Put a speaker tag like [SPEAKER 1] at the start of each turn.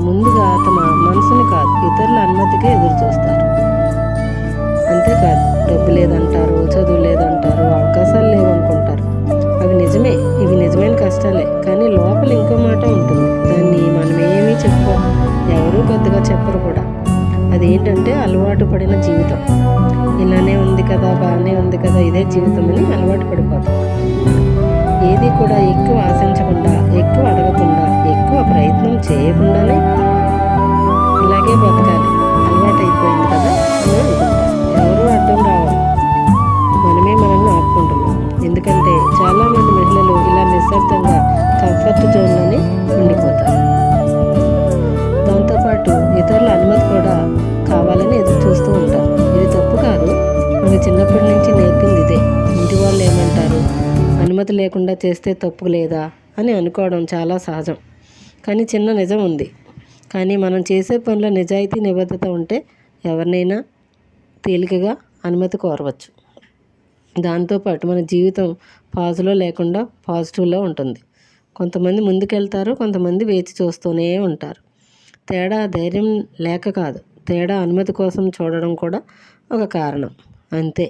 [SPEAKER 1] ముందుగా తమ మనసుని కాదు ఇతరుల అనుమతికే ఎదురు చూస్తారు. అంతేకాదు డబ్బు లేదంటారు, చదువు లేదంటారు, అవకాశాలు లేవనుకుంటారు. అవి నిజమే, ఇవి నిజమైన కష్టాలే. కానీ లోపల ఇంకో మాట ఉంటుంది. దాన్ని మనం ఏమీ చెప్పుకోం, ఎవరూ పెద్దగా చెప్పరు కూడా. అదేంటంటే అలవాటు పడిన జీవితం. ఇలానే ఉంది కదా, బాగానే ఉంది కదా, ఇదే జీవితం అని అలవాటు పడిపోతాం. ఏది కూడా ఎక్కువ ఆశించకుండా, ఎక్కువ అడగకుండా, ఎక్కువ ప్రయత్నం చేయకుండానే ఇలాగే బతకాలి, అలవాటు అయిపోయింది కదా అని అనుకుంటాం. ఎవరూ అడ్డం రావాలి, మనమే మనల్ని ఆపుకుంటున్నాం. ఎందుకంటే చాలామంది మహిళలు ఇలా నిశ్శబ్దంగా కంఫర్ట్ జోన్లోనే ఉండిపోతారు. దాంతోపాటు ఇతరుల అనుమతి కూడా కావాలని ఎదురు చూస్తూ ఉంటారు. ఇది తప్పు కాదు, మనకి చిన్నప్పటి నుంచి నేర్పింది ఇదే. ఇంటి వాళ్ళు ఏమంటారు, అనుమతి లేకుండా చేస్తే తప్పు లేదా అని అనుకోవడం చాలా సహజం. కానీ చిన్న నిజం ఉంది. కానీ మనం చేసే పనిలో నిజాయితీ, నిబద్ధత ఉంటే ఎవరినైనా తేలికగా అనుమతి కోరవచ్చు. దాంతోపాటు మన జీవితం పాజులో లేకుండా పాజిటివ్లో ఉంటుంది. కొంతమంది ముందుకెళ్తారు, కొంతమంది వేచి చూస్తూనే ఉంటారు. తేడా ధైర్యం లేక కాదు, తేడా అనుమతి కోసం చూడడం కూడా ఒక కారణం. అంతే.